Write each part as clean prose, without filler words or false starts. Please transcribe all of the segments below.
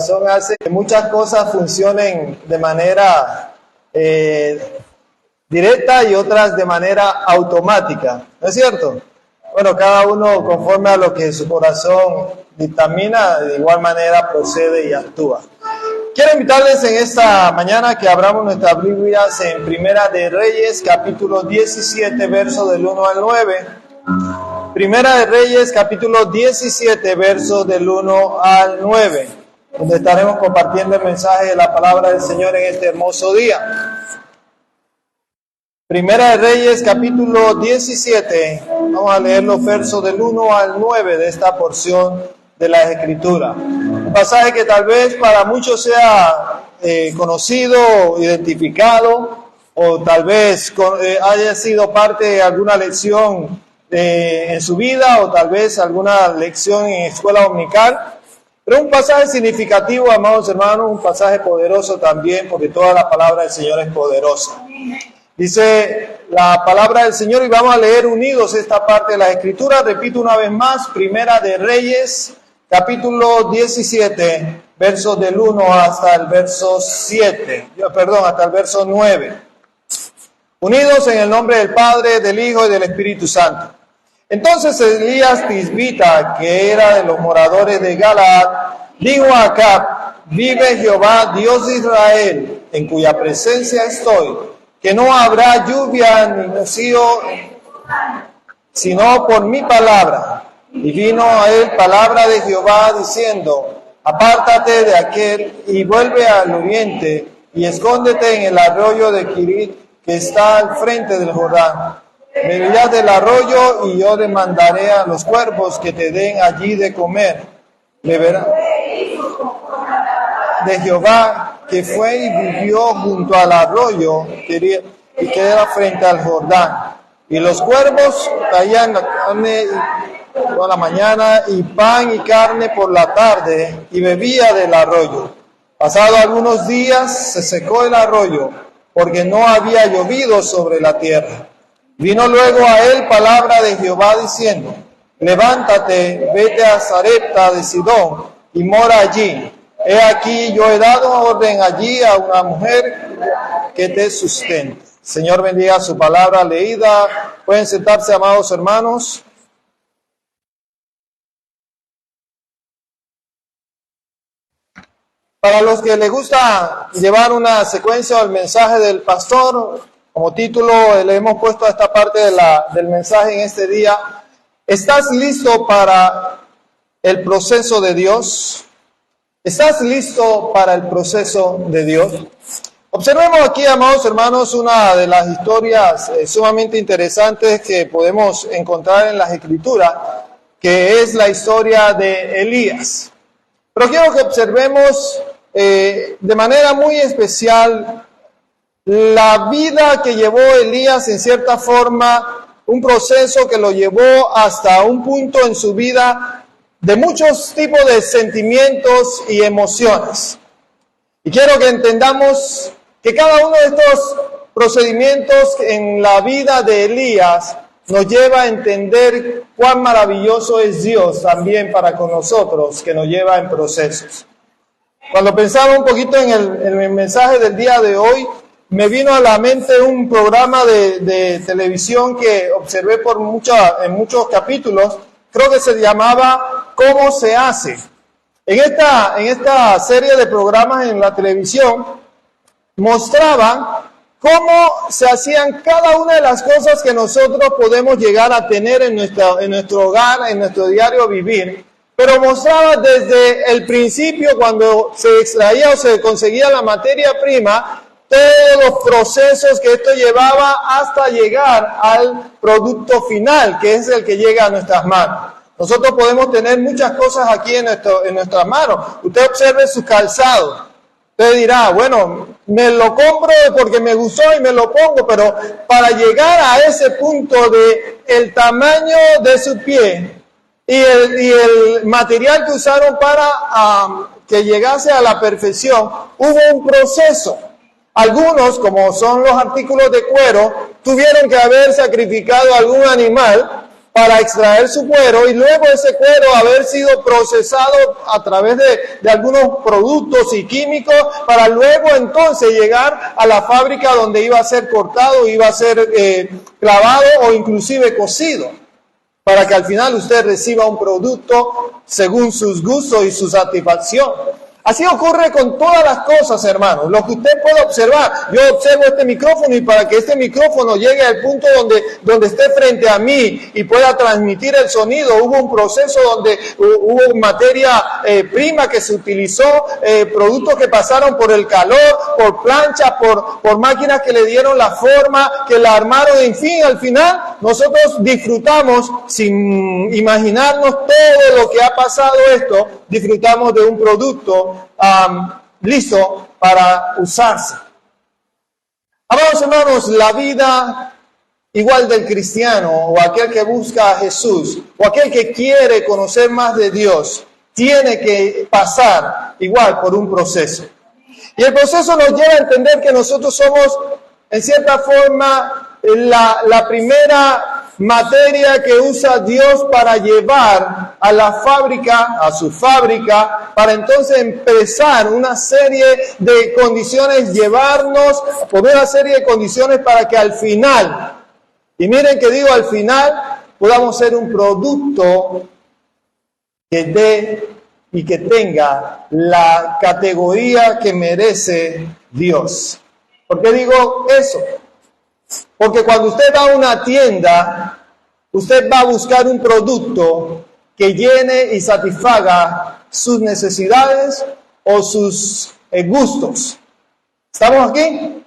corazón hace que muchas cosas funcionen de manera directa y otras de manera automática, ¿no es cierto? Bueno, cada uno conforme a lo que su corazón dictamina, de igual manera procede y actúa. Quiero invitarles en esta mañana que abramos nuestras Biblias en Primera de Reyes, capítulo 17, versos del 1 al 9. Primera de Reyes, capítulo 17, versos del 1 al 9, donde estaremos compartiendo el mensaje de la palabra del Señor en este hermoso día. Primera de Reyes, capítulo 17, vamos a leer los versos del 1 al 9 de esta porción de la Escritura. Un pasaje que tal vez para muchos sea conocido, identificado, o tal vez haya sido parte de alguna lección en su vida, o tal vez alguna lección en escuela dominical. Pero un pasaje significativo, amados hermanos, un pasaje poderoso también, porque toda la palabra del Señor es poderosa. Dice la palabra del Señor, y vamos a leer unidos esta parte de la Escritura. Repito una vez más, Primera de Reyes, capítulo 17, versos del 1 hasta el verso 9. Unidos en el nombre del Padre, del Hijo y del Espíritu Santo. Entonces Elías Tisbita, que era de los moradores de Galaad, dijo a Acab: vive Jehová, Dios de Israel, en cuya presencia estoy, que no habrá lluvia ni rocío, sino por mi palabra. Y vino a él palabra de Jehová diciendo: apártate de aquel y vuelve al oriente y escóndete en el arroyo de Quirit, que está al frente del Jordán. Beberás del arroyo y yo demandaré a los cuervos que te den allí de comer. Beberá de Jehová, que fue y vivió junto al arroyo y queda frente al Jordán. Y los cuervos traían la carne toda la mañana y pan y carne por la tarde, y bebía del arroyo. Pasado algunos días se secó el arroyo, porque no había llovido sobre la tierra. Vino luego a él palabra de Jehová diciendo: levántate, vete a Sarepta de Sidón y mora allí. He aquí, yo he dado orden allí a una mujer que te sustente. Señor, bendiga su palabra leída. Pueden sentarse, amados hermanos. Para los que les gusta llevar una secuencia del mensaje del pastor, como título le hemos puesto a esta parte del mensaje en este día: ¿estás listo para el proceso de Dios? ¿Estás listo para el proceso de Dios? Observemos aquí, amados hermanos, una de las historias sumamente interesantes que podemos encontrar en las Escrituras, que es la historia de Elías. Pero quiero que observemos de manera muy especial la vida que llevó Elías, en cierta forma, un proceso que lo llevó hasta un punto en su vida de muchos tipos de sentimientos y emociones. Y quiero que entendamos que cada uno de estos procedimientos en la vida de Elías nos lleva a entender cuán maravilloso es Dios también para con nosotros, que nos lleva en procesos. Cuando pensaba un poquito en el mensaje del día de hoy, me vino a la mente un programa de televisión que observé en muchos capítulos. Creo que se llamaba ¿Cómo se hace? En esta serie de programas en la televisión mostraban cómo se hacían cada una de las cosas que nosotros podemos llegar a tener en nuestro hogar, en nuestro diario vivir, pero mostraba desde el principio, cuando se extraía o se conseguía la materia prima, todos los procesos que esto llevaba hasta llegar al producto final, que es el que llega a nuestras manos. Nosotros podemos tener muchas cosas aquí en nuestras manos. Usted observe su calzado. Usted dirá, bueno, me lo compro porque me gustó y me lo pongo, pero para llegar a ese punto de el tamaño de su pie y el material que usaron para que llegase a la perfección, hubo un proceso. Algunos, como son los artículos de cuero, tuvieron que haber sacrificado algún animal para extraer su cuero y luego ese cuero haber sido procesado a través de algunos productos y químicos para luego entonces llegar a la fábrica donde iba a ser cortado, iba a ser clavado o inclusive cocido, para que al final usted reciba un producto según sus gustos y su satisfacción. Así ocurre con todas las cosas, hermanos. Lo que usted puede observar, yo observo este micrófono y para que este micrófono llegue al punto donde esté frente a mí y pueda transmitir el sonido, hubo un proceso donde hubo materia prima que se utilizó, productos que pasaron por el calor, por planchas, por máquinas que le dieron la forma, que la armaron, en fin, al final nosotros disfrutamos, sin imaginarnos todo lo que ha pasado esto, disfrutamos de un producto listo para usarse. Amados hermanos, la vida igual del cristiano o aquel que busca a Jesús o aquel que quiere conocer más de Dios tiene que pasar igual por un proceso. Y el proceso nos lleva a entender que nosotros somos en cierta forma la primera materia que usa Dios para llevar a la fábrica, a su fábrica, para entonces empezar una serie de condiciones, llevarnos por una serie de condiciones para que al final, y miren que digo al final, podamos ser un producto que dé y que tenga la categoría que merece Dios. ¿Por qué digo eso? Porque cuando usted va a una tienda, usted va a buscar un producto que llene y satisfaga sus necesidades o sus gustos. ¿Estamos aquí?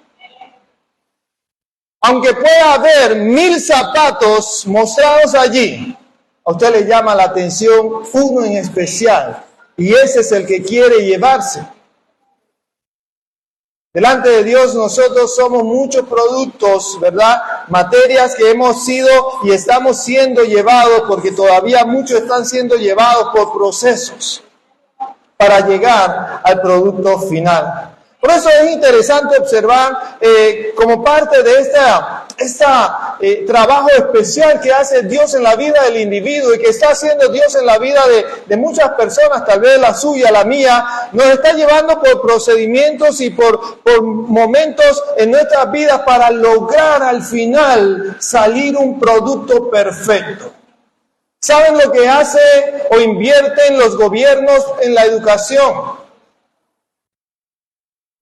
Aunque pueda haber 1000 zapatos mostrados allí, a usted le llama la atención uno en especial, y ese es el que quiere llevarse. Delante de Dios nosotros somos muchos productos, ¿verdad? Materias que hemos sido y estamos siendo llevados, porque todavía muchos están siendo llevados por procesos para llegar al producto final. Por eso es interesante observar como parte de este trabajo especial que hace Dios en la vida del individuo y que está haciendo Dios en la vida de muchas personas, tal vez la suya, la mía, nos está llevando por procedimientos y por momentos en nuestras vidas para lograr al final salir un producto perfecto. ¿Saben lo que hace o invierten los gobiernos en la educación?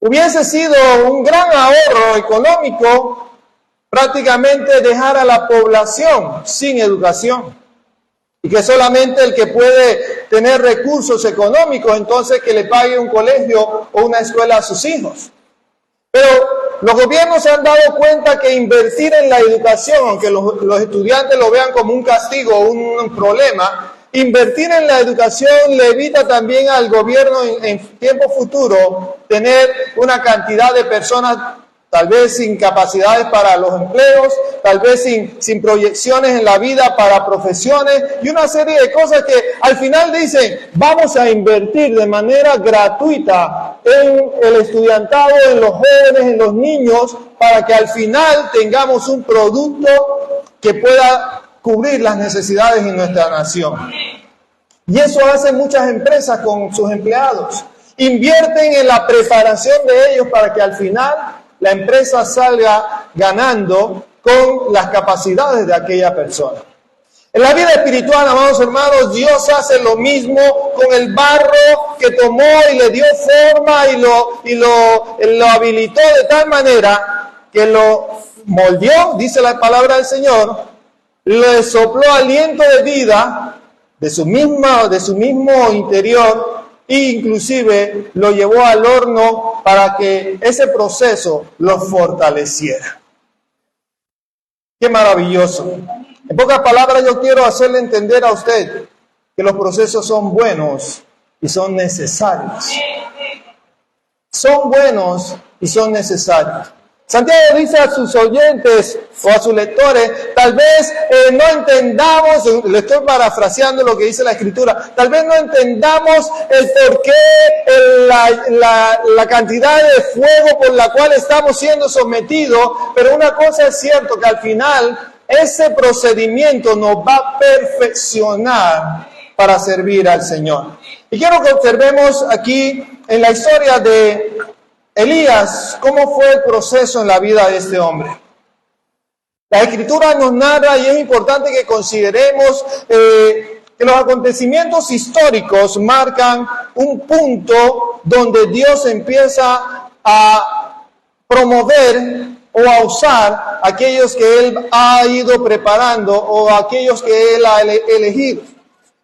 Hubiese sido un gran ahorro económico prácticamente dejar a la población sin educación y que solamente el que puede tener recursos económicos entonces que le pague un colegio o una escuela a sus hijos. Pero los gobiernos se han dado cuenta que invertir en la educación, aunque los estudiantes lo vean como un castigo o un problema, invertir en la educación le evita también al gobierno en tiempo futuro tener una cantidad de personas tal vez sin capacidades para los empleos, tal vez sin proyecciones en la vida para profesiones y una serie de cosas que al final dicen, vamos a invertir de manera gratuita en el estudiantado, en los jóvenes, en los niños, para que al final tengamos un producto que pueda cubrir las necesidades en nuestra nación. Y eso hacen muchas empresas con sus empleados. Invierten en la preparación de ellos para que al final la empresa salga ganando con las capacidades de aquella persona. En la vida espiritual, amados hermanos, Dios hace lo mismo con el barro que tomó y le dio forma y lo habilitó de tal manera que lo moldeó, dice la palabra del Señor, le sopló aliento de vida de su mismo interior e inclusive lo llevó al horno para que ese proceso lo fortaleciera. ¡Qué maravilloso! En pocas palabras, yo quiero hacerle entender a usted que los procesos son buenos y son necesarios. Son buenos y son necesarios. Santiago dice a sus oyentes o a sus lectores, tal vez no entendamos, le estoy parafraseando lo que dice la Escritura, tal vez no entendamos el por qué, la cantidad de fuego por la cual estamos siendo sometidos, pero una cosa es cierto, que al final ese procedimiento nos va a perfeccionar para servir al Señor. Y quiero que observemos aquí en la historia de Elías, cómo fue el proceso en la vida de este hombre. La Escritura nos narra, y es importante que consideremos que los acontecimientos históricos marcan un punto donde Dios empieza a promover o a usar a aquellos que Él ha ido preparando o a aquellos que Él ha elegido.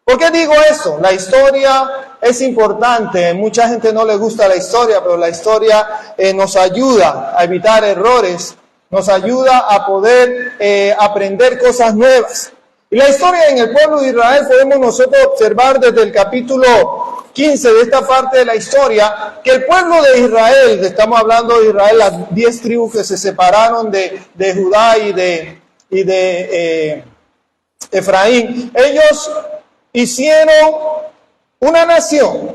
¿Por qué digo eso? La historia es importante. Mucha gente no le gusta la historia, pero la historia nos ayuda a evitar errores, nos ayuda a poder aprender cosas nuevas. Y la historia en el pueblo de Israel podemos nosotros observar desde el capítulo 15 de esta parte de la historia, que el pueblo de Israel, estamos hablando de Israel, las 10 tribus que se separaron de Judá y de Efraín, ellos hicieron una nación.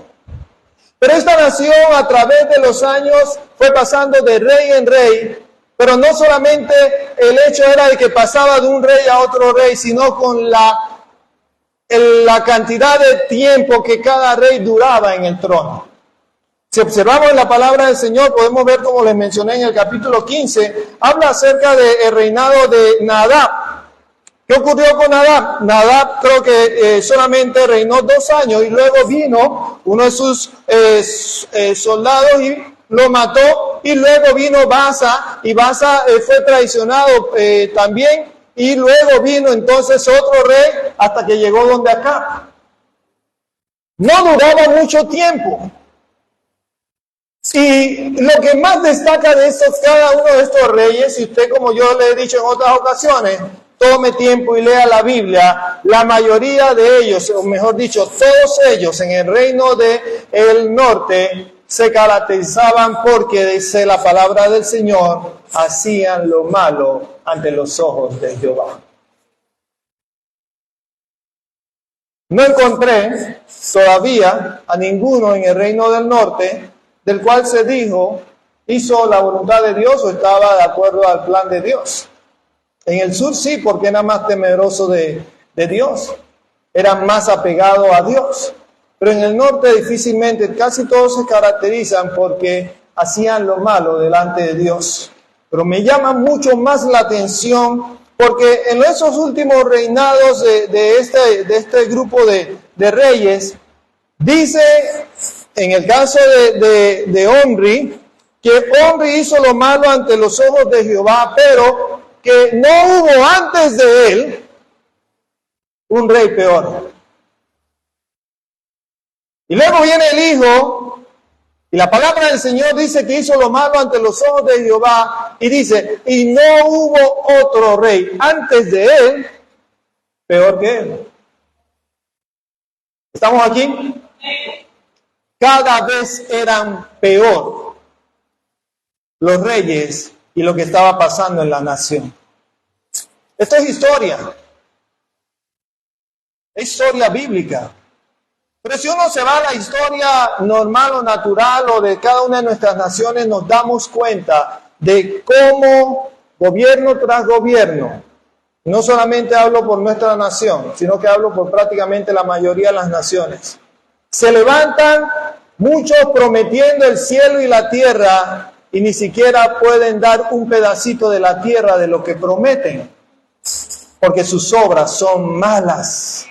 Pero esta nación a través de los años fue pasando de rey en rey, pero no solamente el hecho era de que pasaba de un rey a otro rey, sino con la cantidad de tiempo que cada rey duraba en el trono. Si observamos en la palabra del Señor, podemos ver, como les mencioné en el capítulo 15, habla acerca del reinado de Nadab. ¿Qué ocurrió con Nadab? Nadab creo que solamente reinó 2 años y luego vino uno de sus soldados y lo mató, y luego vino Baasa, y Baasa fue traicionado también, y luego vino entonces otro rey hasta que llegó donde Acab. No duraba mucho tiempo. Y lo que más destaca de cada uno de estos reyes, y usted, como yo le he dicho en otras ocasiones, tome tiempo y lea la Biblia, la mayoría de ellos, o mejor dicho, todos ellos en el reino del norte se caracterizaban porque, dice la palabra del Señor, hacían lo malo ante los ojos de Jehová. No encontré todavía a ninguno en el reino del norte del cual se dijo, hizo la voluntad de Dios o estaba de acuerdo al plan de Dios. En el sur sí, porque era más temeroso de Dios, era más apegado a Dios. Pero en el norte difícilmente, casi todos se caracterizan porque hacían lo malo delante de Dios. Pero me llama mucho más la atención porque en esos últimos reinados de este grupo de reyes, dice en el caso de Omri, que Omri hizo lo malo ante los ojos de Jehová, pero que no hubo antes de él un rey peor. Y luego viene el hijo, y la palabra del Señor dice que hizo lo malo ante los ojos de Jehová, y dice, y no hubo otro rey antes de él peor que él. ¿Estamos aquí? Cada vez eran peor los reyes y lo que estaba pasando en la nación. Esto es historia bíblica. Pero si uno se va a la historia normal o natural o de cada una de nuestras naciones, nos damos cuenta de cómo gobierno tras gobierno, no solamente hablo por nuestra nación, sino que hablo por prácticamente la mayoría de las naciones, se levantan muchos prometiendo el cielo y la tierra y ni siquiera pueden dar un pedacito de la tierra de lo que prometen, porque sus obras son malas.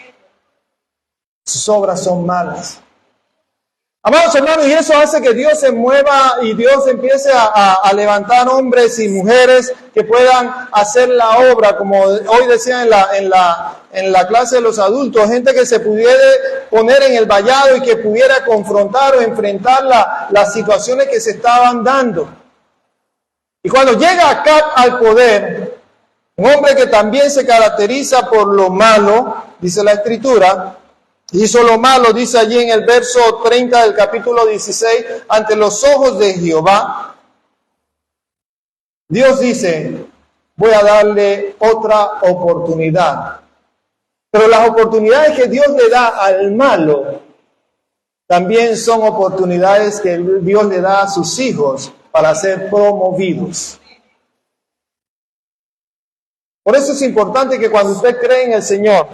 Sus obras son malas. Amados hermanos, y eso hace que Dios se mueva y Dios empiece a levantar hombres y mujeres que puedan hacer la obra, como hoy decía en la clase de los adultos, gente que se pudiera poner en el vallado y que pudiera confrontar o enfrentar las situaciones que se estaban dando. Y cuando llega Acab al poder, un hombre que también se caracteriza por lo malo, dice la Escritura, hizo lo malo, dice allí en el verso 30 del capítulo 16, ante los ojos de Jehová. Dios dice, voy a darle otra oportunidad. Pero las oportunidades que Dios le da al malo, también son oportunidades que Dios le da a sus hijos para ser promovidos. Por eso es importante que cuando usted cree en el Señor,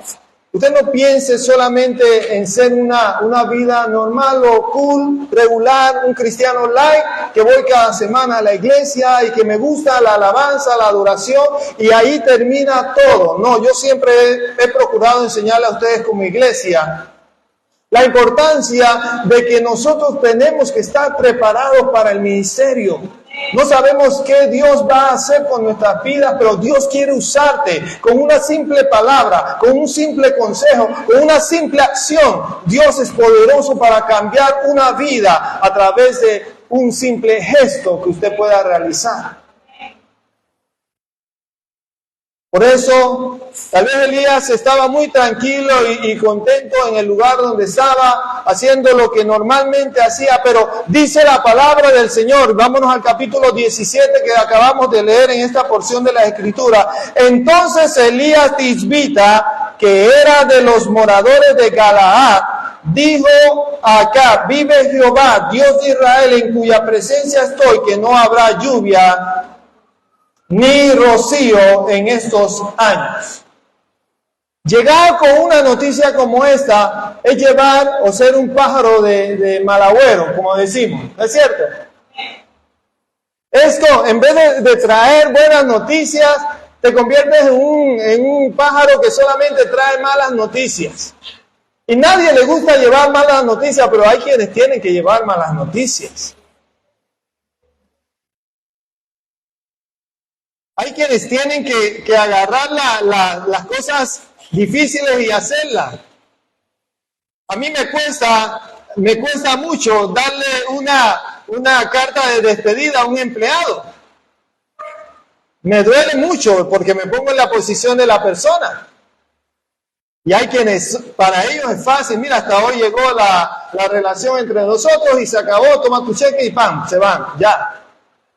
usted no piense solamente en ser una vida normal o cool, regular, un cristiano light, que voy cada semana a la iglesia y que me gusta la alabanza, la adoración, y ahí termina todo. No, yo siempre he procurado enseñarle a ustedes como iglesia la importancia de que nosotros tenemos que estar preparados para el ministerio. No sabemos qué Dios va a hacer con nuestras vidas, pero Dios quiere usarte con una simple palabra, con un simple consejo, con una simple acción. Dios es poderoso para cambiar una vida a través de un simple gesto que usted pueda realizar. Por eso, tal vez Elías estaba muy tranquilo y contento en el lugar donde estaba, haciendo lo que normalmente hacía, pero dice la palabra del Señor, vámonos al capítulo 17 que acabamos de leer en esta porción de la Escritura. Entonces Elías Tisbita, que era de los moradores de Galaad, dijo a Acab: vive Jehová, Dios de Israel, en cuya presencia estoy, que no habrá lluvia ni rocío en estos años. Llegar con una noticia como esta es llevar o ser un pájaro de mal agüero, como decimos, ¿no es cierto? Esto, en vez de traer buenas noticias, te conviertes en un pájaro que solamente trae malas noticias. Y nadie le gusta llevar malas noticias, pero hay quienes tienen que llevar malas noticias. Hay quienes tienen que agarrar las cosas difíciles y hacerlas. A mí me cuesta mucho darle una carta de despedida a un empleado. Me duele mucho porque me pongo en la posición de la persona. Y hay quienes, para ellos es fácil, mira, hasta hoy llegó la relación entre nosotros y se acabó, toma tu cheque y ¡pam!, se van, ya.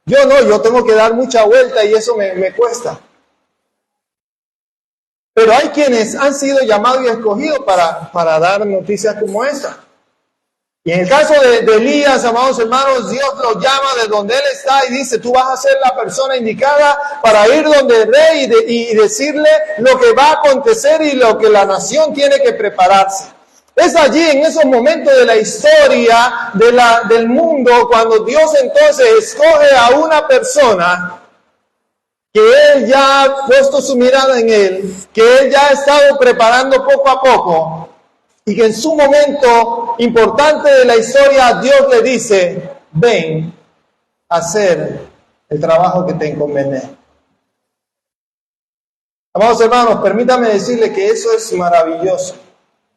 Yo no, yo tengo que dar mucha vuelta y eso me cuesta. Pero hay quienes han sido llamados y escogidos para dar noticias como esta. Y en el caso de Elías, amados hermanos, Dios lo llama de donde él está y dice: tú vas a ser la persona indicada para ir donde el rey y decirle lo que va a acontecer y lo que la nación tiene que prepararse. Es allí, en esos momentos de la historia del mundo, cuando Dios entonces escoge a una persona que Él ya ha puesto su mirada en Él, que Él ya ha estado preparando poco a poco, y que en su momento importante de la historia Dios le dice: ven a hacer el trabajo que te encomendé. Amados hermanos, permítame decirle que eso es maravilloso.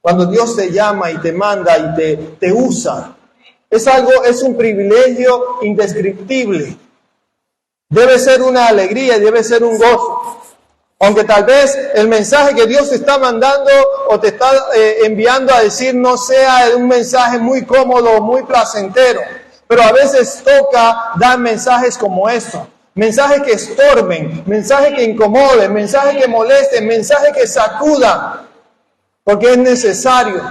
Cuando Dios te llama y te manda y te usa, es un privilegio indescriptible. Debe ser una alegría y debe ser un gozo. Aunque tal vez el mensaje que Dios te está mandando o te está enviando a decir no sea un mensaje muy cómodo, muy placentero. Pero a veces toca dar mensajes como estos. Mensajes que estorben, mensajes que incomoden, mensajes que molesten, mensajes que sacudan. Porque es necesario.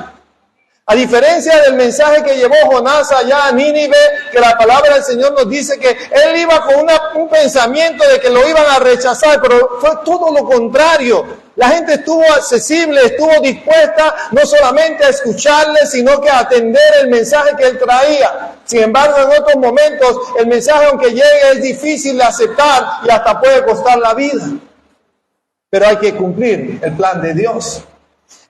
A diferencia del mensaje que llevó Jonás allá a Nínive, que la palabra del Señor nos dice que él iba con un pensamiento de que lo iban a rechazar, pero fue todo lo contrario. La gente estuvo accesible, estuvo dispuesta no solamente a escucharle, sino que a atender el mensaje que él traía. Sin embargo, en otros momentos, el mensaje, aunque llegue, es difícil de aceptar y hasta puede costar la vida. Pero hay que cumplir el plan de Dios.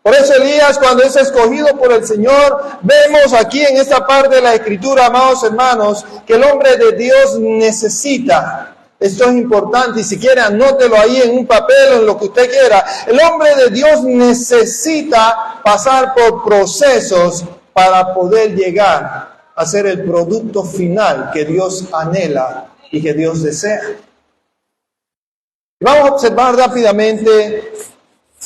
Por eso Elías, cuando es escogido por el Señor, vemos aquí en esta parte de la Escritura, amados hermanos, que el hombre de Dios necesita. Esto es importante y si quiere anótelo ahí en un papel o en lo que usted quiera. El hombre de Dios necesita pasar por procesos para poder llegar a ser el producto final que Dios anhela y que Dios desea. Vamos a observar rápidamente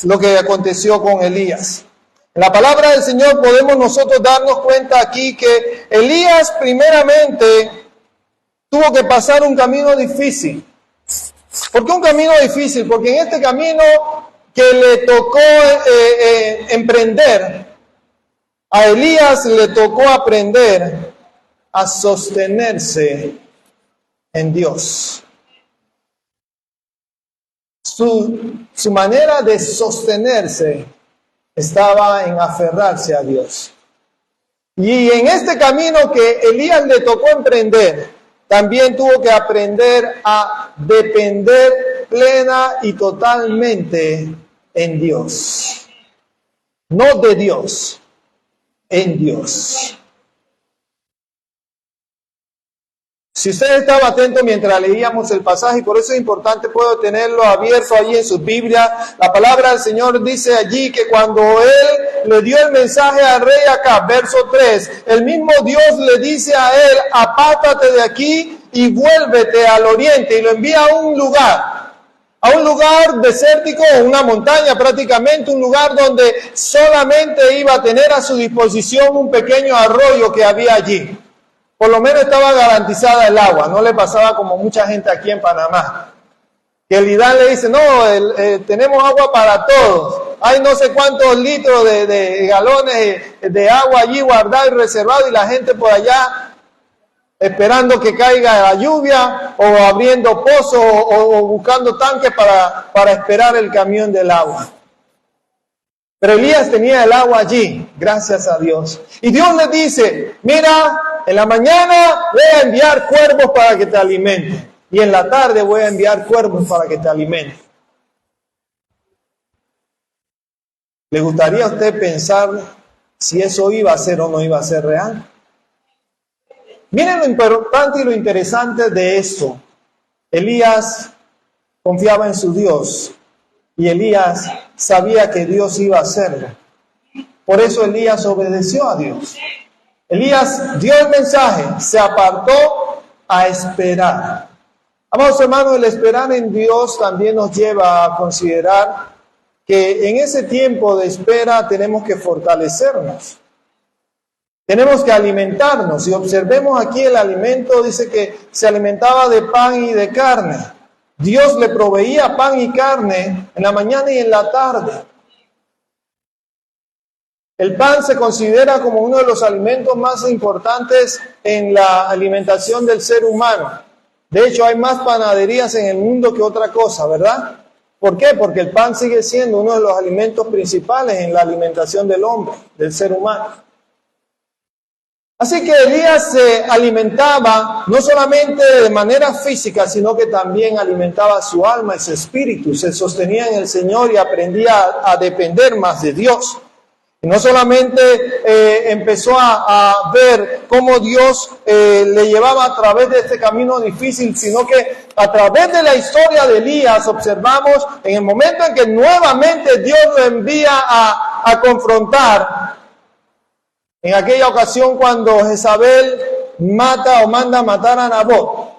lo que aconteció con Elías. En la palabra del Señor podemos nosotros darnos cuenta aquí que Elías primeramente tuvo que pasar un camino difícil. ¿Por qué un camino difícil? Porque en este camino que le tocó emprender, a Elías le tocó aprender a sostenerse en Dios. su manera de sostenerse estaba en aferrarse a Dios. Y en este camino que Elías le tocó emprender, también tuvo que aprender a depender plena y totalmente en Dios. No de Dios, en Dios. Si usted estaba atento mientras leíamos el pasaje, y por eso es importante, puedo tenerlo abierto allí en su Biblia. La palabra del Señor dice allí que cuando Él le dio el mensaje al rey Acab, verso 3, el mismo Dios le dice a él: apártate de aquí y vuélvete al oriente, y lo envía a un lugar desértico, una montaña prácticamente, un lugar donde solamente iba a tener a su disposición un pequeño arroyo que había allí. Por lo menos estaba garantizada el agua, no le pasaba como mucha gente aquí en Panamá. Que el IDAN le dice: no, tenemos agua para todos. Hay no sé cuántos litros de galones de agua allí guardado y reservado, y la gente por allá esperando que caiga la lluvia, o abriendo pozos, o buscando tanques para esperar el camión del agua. Pero Elías tenía el agua allí, gracias a Dios. Y Dios le dice: mira, en la mañana voy a enviar cuervos para que te alimenten, y en la tarde voy a enviar cuervos para que te alimenten. ¿Le gustaría a usted pensar si eso iba a ser o no iba a ser real? Miren lo importante y lo interesante de esto. Elías confiaba en su Dios, y Elías sabía que Dios iba a hacerlo. Por eso Elías obedeció a Dios. Elías dio el mensaje, se apartó a esperar. Amados hermanos, el esperar en Dios también nos lleva a considerar que en ese tiempo de espera tenemos que fortalecernos. Tenemos que alimentarnos. Y observemos aquí el alimento, dice que se alimentaba de pan y de carne. Dios le proveía pan y carne en la mañana y en la tarde. El pan se considera como uno de los alimentos más importantes en la alimentación del ser humano. De hecho, hay más panaderías en el mundo que otra cosa, ¿verdad? ¿Por qué? Porque el pan sigue siendo uno de los alimentos principales en la alimentación del hombre, del ser humano. Así que Elías se alimentaba no solamente de manera física, sino que también alimentaba su alma y su espíritu. Se sostenía en el Señor y aprendía a depender más de Dios. Y no solamente empezó a ver cómo Dios le llevaba a través de este camino difícil, sino que a través de la historia de Elías observamos en el momento en que nuevamente Dios lo envía a confrontar. En aquella ocasión cuando Jezabel mata o manda a matar a Nabot,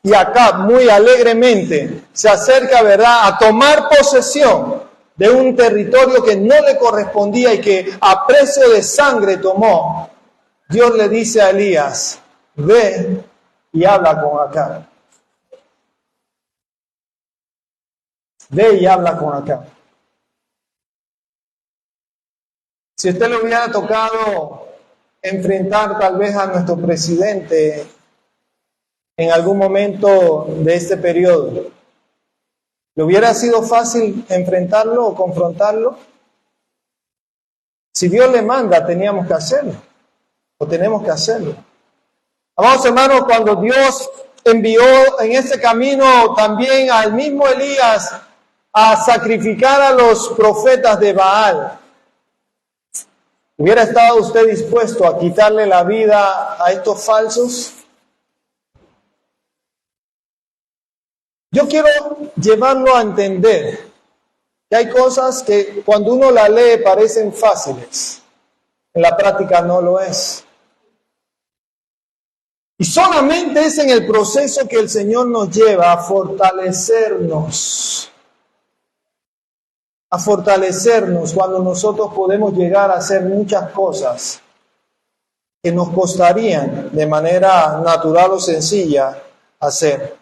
y Acab muy alegremente se acerca, ¿verdad?, a tomar posesión de un territorio que no le correspondía y que a precio de sangre tomó. Dios le dice a Elías: ve y habla con Acab. Ve y habla con Acab. Si a usted le hubiera tocado enfrentar tal vez a nuestro presidente en algún momento de este periodo, ¿le hubiera sido fácil enfrentarlo o confrontarlo? Si Dios le manda, teníamos que hacerlo, o tenemos que hacerlo. Amados hermanos, cuando Dios envió en ese camino también al mismo Elías a sacrificar a los profetas de Baal, ¿hubiera estado usted dispuesto a quitarle la vida a estos falsos? Yo quiero llevarlo a entender que hay cosas que cuando uno la lee parecen fáciles, en la práctica no lo es. Y solamente es en el proceso que el Señor nos lleva a fortalecernos. A fortalecernos cuando nosotros podemos llegar a hacer muchas cosas que nos costarían de manera natural o sencilla hacer.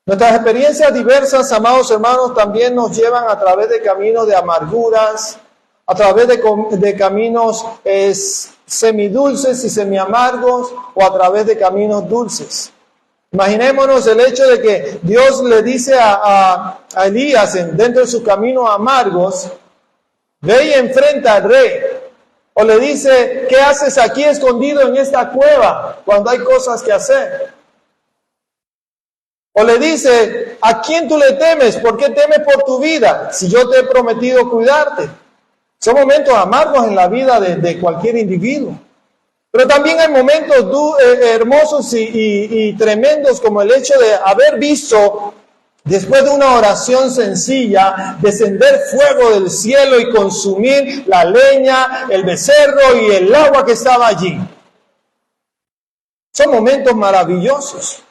Nuestras experiencias diversas, amados hermanos, también nos llevan a través de caminos de amarguras, a través de caminos semidulces y semiamargos, o a través de caminos dulces. Imaginémonos el hecho de que Dios le dice a Elías dentro de sus caminos amargos, ve y enfrenta al rey. O le dice, ¿qué haces aquí escondido en esta cueva cuando hay cosas que hacer? O le dice, ¿a quién tú le temes? ¿Por qué temes por tu vida si yo te he prometido cuidarte? Son momentos amargos en la vida de cualquier individuo. Pero también hay momentos hermosos y tremendos, como el hecho de haber visto, después de una oración sencilla, descender fuego del cielo y consumir la leña, el becerro y el agua que estaba allí. Son momentos maravillosos.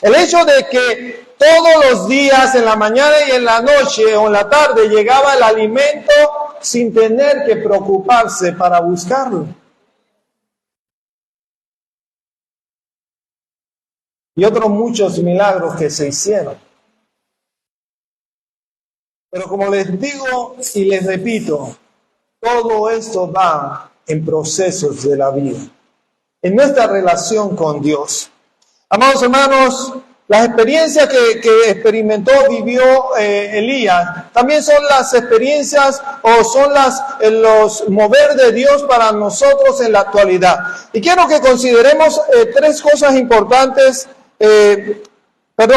El hecho de que todos los días, en la mañana y en la noche o en la tarde, llegaba el alimento sin tener que preocuparse para buscarlo. Y otros muchos milagros que se hicieron. Pero como les digo y les repito, todo esto va en procesos de la vida, en nuestra relación con Dios. Amados hermanos, las experiencias que experimentó, vivió Elías, también son las experiencias o son los mover de Dios para nosotros en la actualidad. Y quiero que consideremos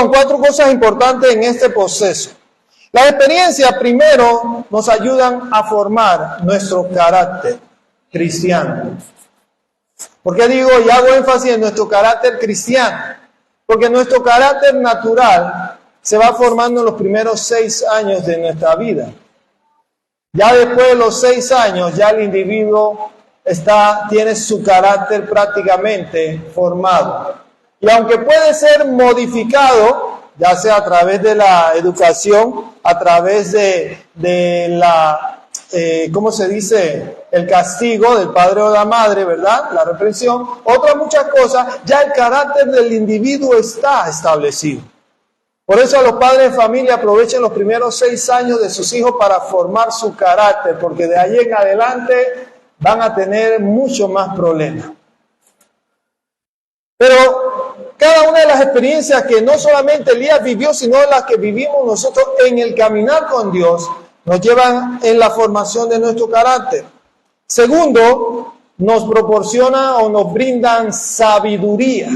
cuatro cosas importantes en este proceso. Las experiencias, primero, nos ayudan a formar nuestro carácter cristiano. ¿Por qué digo y hago énfasis en nuestro carácter cristiano? Porque nuestro carácter natural se va formando en los primeros 6 años de nuestra vida. Ya después de los 6 años, ya el individuo tiene su carácter prácticamente formado. Y aunque puede ser modificado, ya sea a través de la educación, a través de la, el castigo del padre o la madre, ¿verdad? La reprensión, otras muchas cosas, ya el carácter del individuo está establecido. Por eso los padres de familia aprovechan los primeros 6 años de sus hijos para formar su carácter, porque de ahí en adelante van a tener mucho más problemas. Pero cada una de las experiencias que no solamente Elías vivió, sino las que vivimos nosotros en el caminar con Dios, nos llevan en la formación de nuestro carácter. Segundo, nos proporciona o nos brindan sabiduría.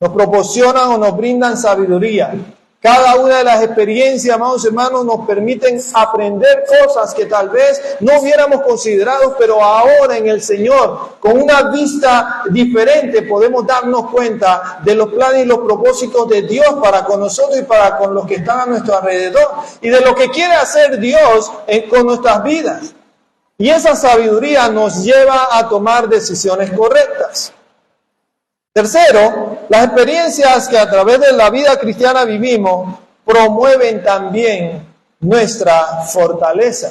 Nos proporcionan o nos brindan sabiduría. Cada una de las experiencias, amados hermanos, nos permiten aprender cosas que tal vez no hubiéramos considerado, pero ahora en el Señor, con una vista diferente, podemos darnos cuenta de los planes y los propósitos de Dios para con nosotros y para con los que están a nuestro alrededor, y de lo que quiere hacer Dios con nuestras vidas. Y esa sabiduría nos lleva a tomar decisiones correctas. Tercero, las experiencias que a través de la vida cristiana vivimos promueven también nuestra fortaleza.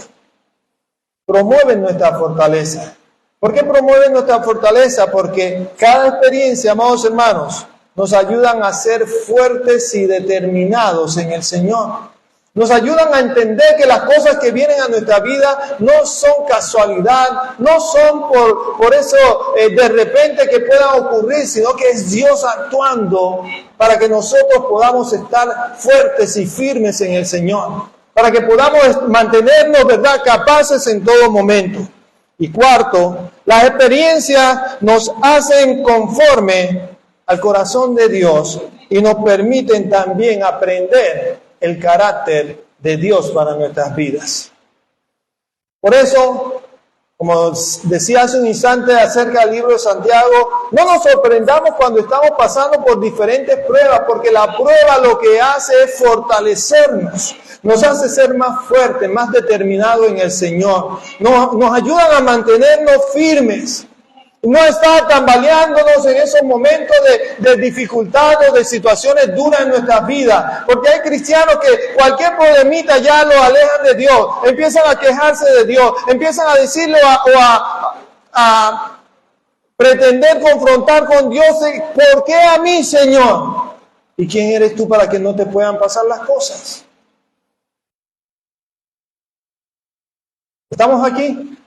Promueven nuestra fortaleza. ¿Por qué promueven nuestra fortaleza? Porque cada experiencia, amados hermanos, nos ayudan a ser fuertes y determinados en el Señor. Nos ayudan a entender que las cosas que vienen a nuestra vida no son casualidad, no son por eso de repente que puedan ocurrir, sino que es Dios actuando para que nosotros podamos estar fuertes y firmes en el Señor, para que podamos mantenernos, ¿verdad?, capaces en todo momento. Y cuarto, las experiencias nos hacen conforme al corazón de Dios y nos permiten también aprender el carácter de Dios para nuestras vidas. Por eso, como decía hace un instante acerca del libro de Santiago, no nos sorprendamos cuando estamos pasando por diferentes pruebas, porque la prueba lo que hace es fortalecernos, nos hace ser más fuertes, más determinados en el Señor, nos ayudan a mantenernos firmes. No estar tambaleándonos en esos momentos de dificultad o de situaciones duras en nuestras vidas. Porque hay cristianos que cualquier problemita ya lo alejan de Dios. Empiezan a quejarse de Dios. Empiezan a decirle a pretender confrontar con Dios. ¿Por qué a mí, Señor? ¿Y quién eres tú para que no te puedan pasar las cosas? ¿Estamos aquí?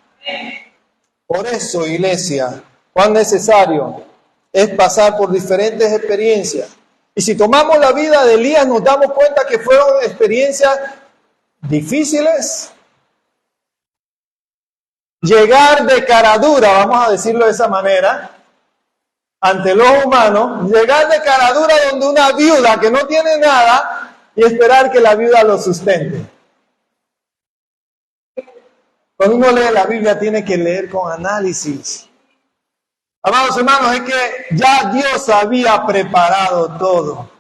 Por eso, iglesia, cuán necesario es pasar por diferentes experiencias. Y si tomamos la vida de Elías, nos damos cuenta que fueron experiencias difíciles. Llegar de cara dura, vamos a decirlo de esa manera, ante los humanos, llegar de cara dura donde una viuda que no tiene nada y esperar que la viuda lo sustente. Cuando uno lee la Biblia tiene que leer con análisis. Amados hermanos, es que ya Dios había preparado todo.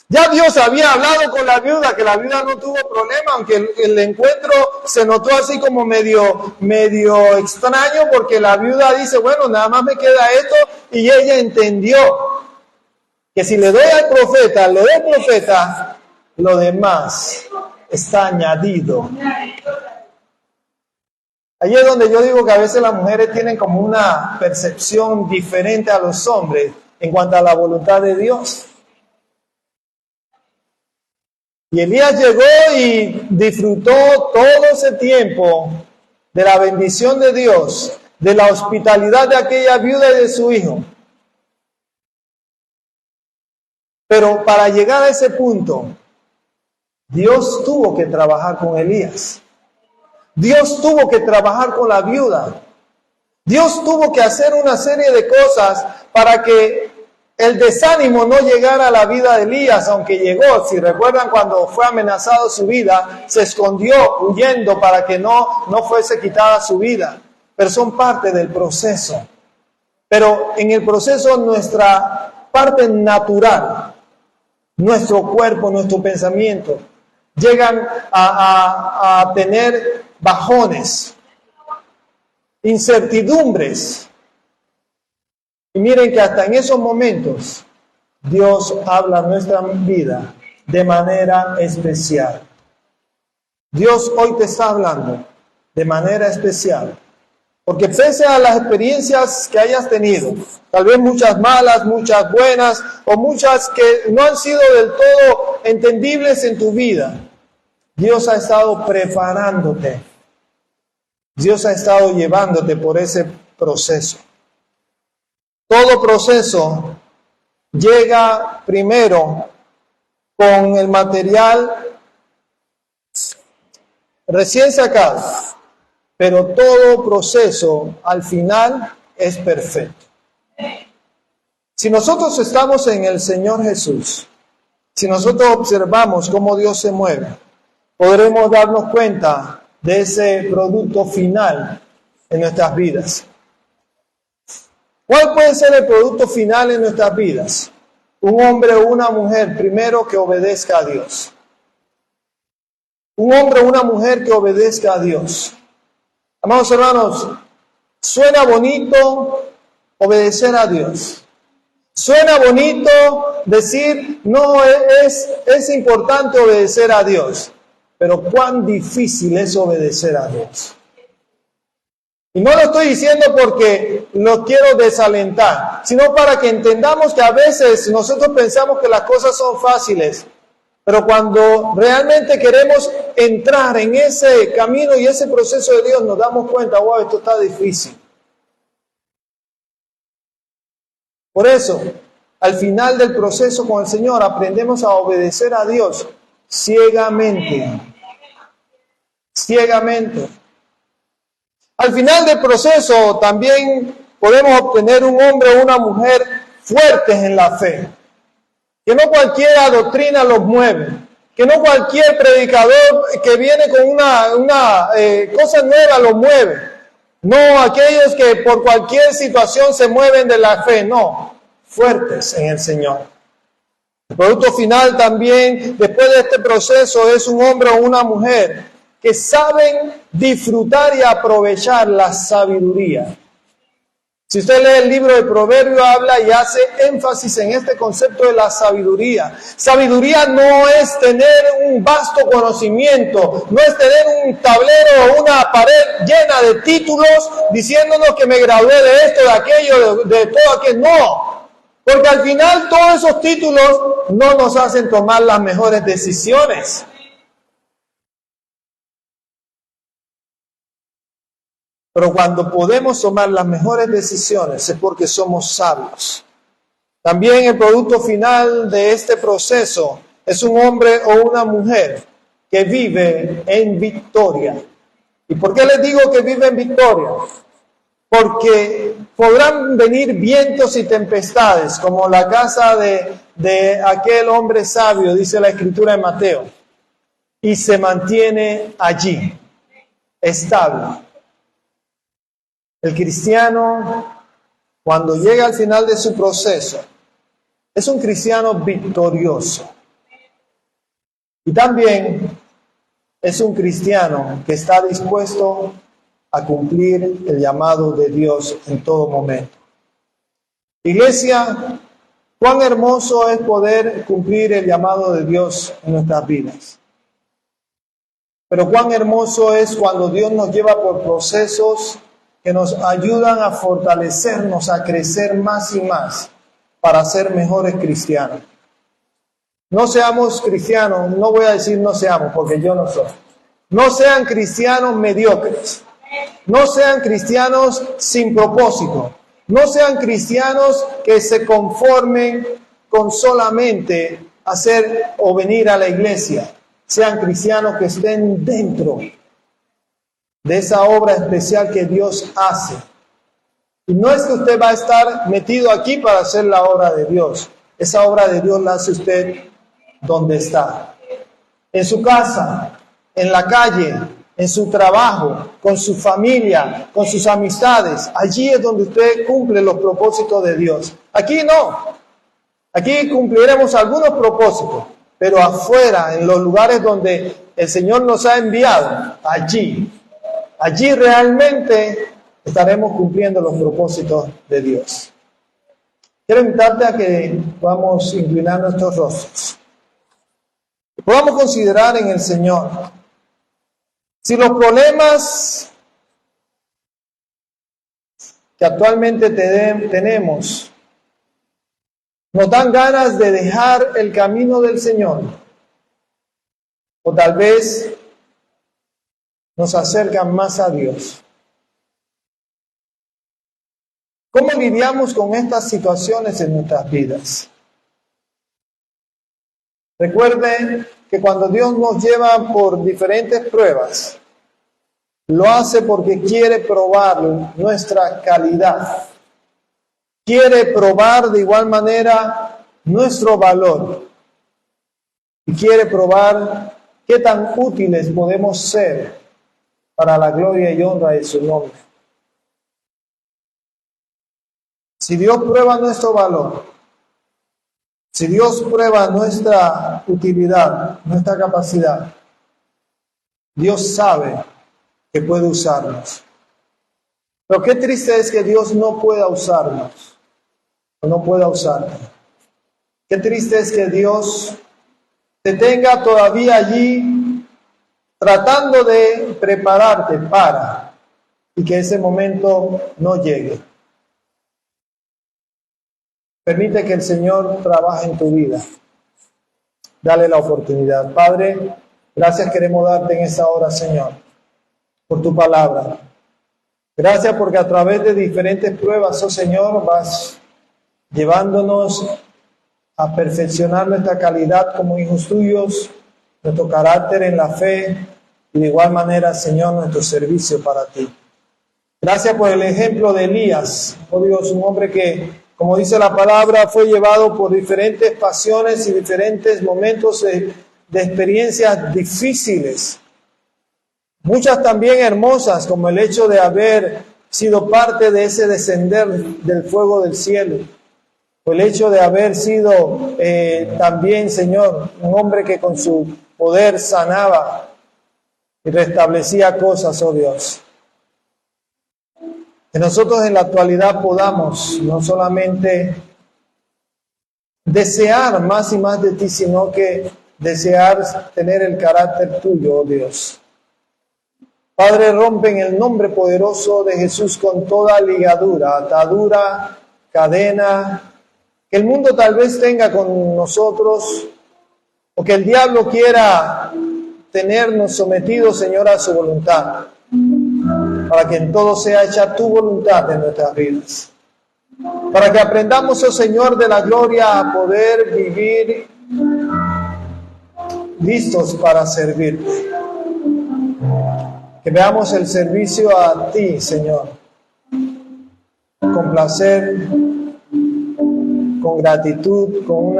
Ya Dios había hablado con la viuda, que la viuda no tuvo problema, aunque el encuentro se notó así como medio extraño, porque la viuda dice, bueno, nada más me queda esto, y ella entendió que si le doy al profeta, lo demás está añadido. Allí es donde yo digo que a veces las mujeres tienen como una percepción diferente a los hombres en cuanto a la voluntad de Dios. Y Elías llegó y disfrutó todo ese tiempo de la bendición de Dios, de la hospitalidad de aquella viuda y de su hijo. Pero para llegar a ese punto, Dios tuvo que trabajar con Elías. Dios tuvo que trabajar con la viuda. Dios tuvo que hacer una serie de cosas para que el desánimo no llegara a la vida de Elías, aunque llegó. Si recuerdan, cuando fue amenazado su vida, se escondió huyendo para que no fuese quitada su vida. Pero son parte del proceso. Pero en el proceso nuestra parte natural, nuestro cuerpo, nuestro pensamiento, llegan a tener bajones, incertidumbres. Y miren que hasta en esos momentos Dios habla a nuestra vida de manera especial. Dios hoy te está hablando de manera especial. Porque pese a las experiencias que hayas tenido, tal vez muchas malas, muchas buenas, o muchas que no han sido del todo entendibles en tu vida, Dios ha estado preparándote. Dios ha estado llevándote por ese proceso. Todo proceso llega primero con el material recién sacado, pero todo proceso al final es perfecto. Si nosotros estamos en el Señor Jesús, si nosotros observamos cómo Dios se mueve, podremos darnos cuenta de ese producto final en nuestras vidas. ¿Cuál puede ser el producto final en nuestras vidas? Un hombre o una mujer, primero, que obedezca a Dios. Un hombre o una mujer que obedezca a Dios. Amados hermanos, suena bonito obedecer a Dios. Suena bonito decir, no, es importante obedecer a Dios. Pero cuán difícil es obedecer a Dios. Y no lo estoy diciendo porque lo quiero desalentar, sino para que entendamos que a veces nosotros pensamos que las cosas son fáciles, pero cuando realmente queremos entrar en ese camino y ese proceso de Dios, nos damos cuenta, wow, esto está difícil. Por eso, al final del proceso con el Señor, aprendemos a obedecer a Dios ciegamente. Ciegamente. Al final del proceso también podemos obtener un hombre o una mujer fuertes en la fe. Que no cualquier doctrina los mueve. Que no cualquier predicador que viene con una cosa nueva los mueve. No aquellos que por cualquier situación se mueven de la fe. No, fuertes en el Señor. El producto final también, después de este proceso, es un hombre o una mujer que saben disfrutar y aprovechar la sabiduría. Si usted lee el libro de Proverbios, habla y hace énfasis en este concepto de la sabiduría. Sabiduría no es tener un vasto conocimiento, no es tener un tablero o una pared llena de títulos diciéndonos que me gradué de esto, de aquello, de todo aquello. No, porque al final todos esos títulos no nos hacen tomar las mejores decisiones. Pero cuando podemos tomar las mejores decisiones es porque somos sabios. También el producto final de este proceso es un hombre o una mujer que vive en victoria. ¿Y por qué les digo que vive en victoria? Porque podrán venir vientos y tempestades, como la casa de aquel hombre sabio, dice la Escritura de Mateo, y se mantiene allí, estable. El cristiano, cuando llega al final de su proceso, es un cristiano victorioso. Y también es un cristiano que está dispuesto a cumplir el llamado de Dios en todo momento. Iglesia, cuán hermoso es poder cumplir el llamado de Dios en nuestras vidas. Pero cuán hermoso es cuando Dios nos lleva por procesos que nos ayudan a fortalecernos, a crecer más y más para ser mejores cristianos. No seamos cristianos, no voy a decir no seamos, porque yo no soy. No sean cristianos mediocres. No sean cristianos sin propósito. No sean cristianos que se conformen con solamente hacer o venir a la iglesia. Sean cristianos que estén dentro de esa obra especial que Dios hace. Y no es que usted va a estar metido aquí para hacer la obra de Dios. Esa obra de Dios la hace usted donde está. En su casa, en la calle, en su trabajo, con su familia, con sus amistades. Allí es donde usted cumple los propósitos de Dios. Aquí no. Aquí cumpliremos algunos propósitos, pero afuera, en los lugares donde el Señor nos ha enviado, allí realmente estaremos cumpliendo los propósitos de Dios. Quiero invitarte a que podamos inclinar nuestros rostros. Podamos considerar en el Señor si los problemas que actualmente tenemos nos dan ganas de dejar el camino del Señor, o tal vez nos acercan más a Dios. ¿Cómo lidiamos con estas situaciones en nuestras vidas? Recuerden que cuando Dios nos lleva por diferentes pruebas, lo hace porque quiere probar nuestra calidad. Quiere probar de igual manera nuestro valor. Y quiere probar qué tan útiles podemos ser para la gloria y honra de su nombre. Si Dios prueba nuestro valor, si Dios prueba nuestra utilidad, nuestra capacidad, Dios sabe que puede usarnos. Pero qué triste es que Dios no pueda usarnos, o no pueda usarnos. Qué triste es que Dios te tenga todavía allí tratando de prepararte para, y que ese momento no llegue. Permite que el Señor trabaje en tu vida. Dale la oportunidad. Padre, gracias queremos darte en esta hora, Señor, por tu palabra. Gracias porque a través de diferentes pruebas, oh Señor, vas llevándonos a perfeccionar nuestra calidad como hijos tuyos, nuestro carácter en la fe y de igual manera, Señor, nuestro servicio para ti. Gracias por el ejemplo de Elías, oh Dios, un hombre que, como dice la palabra, fue llevado por diferentes pasiones y diferentes momentos de experiencias difíciles. Muchas también hermosas, como el hecho de haber sido parte de ese descender del fuego del cielo. O el hecho de haber sido también, Señor, un hombre que con su poder sanaba y restablecía cosas, oh Dios. Que nosotros en la actualidad podamos no solamente desear más y más de ti, sino que desear tener el carácter tuyo, oh Dios. Padre, rompe en el nombre poderoso de Jesús con toda ligadura, atadura, cadena, que el mundo tal vez tenga con nosotros, o que el diablo quiera tenernos sometidos, Señor, a su voluntad. para que en todo sea hecha tu voluntad en nuestras vidas. Para que aprendamos, oh Señor, de la gloria a poder vivir listos para servirte. Que veamos el servicio a ti, Señor, con placer, con gratitud, con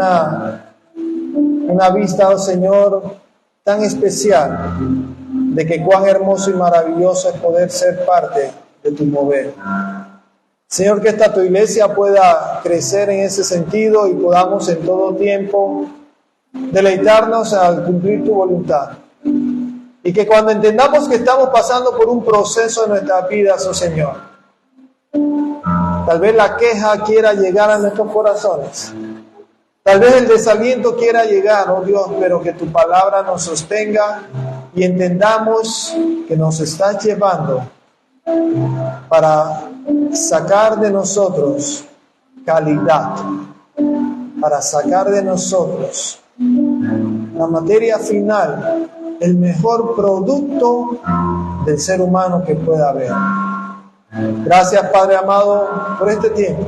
una vista, oh Señor, tan especial de que cuán hermoso y maravilloso es poder ser parte de tu mover. Señor, que esta tu iglesia pueda crecer en ese sentido y podamos en todo tiempo deleitarnos al cumplir tu voluntad. Y que cuando entendamos que estamos pasando por un proceso en nuestras vidas, oh Señor, tal vez la queja quiera llegar a nuestros corazones. Tal vez el desaliento quiera llegar, oh Dios, pero que tu palabra nos sostenga y entendamos que nos estás llevando para sacar de nosotros calidad, para sacar de nosotros la materia final, el mejor producto del ser humano que pueda haber. Gracias, Padre amado, por este tiempo,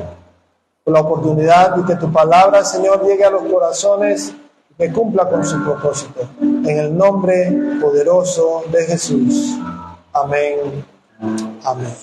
por la oportunidad y que tu palabra, Señor, llegue a los corazones y que cumpla con su propósito. En el nombre poderoso de Jesús. Amén. Amén.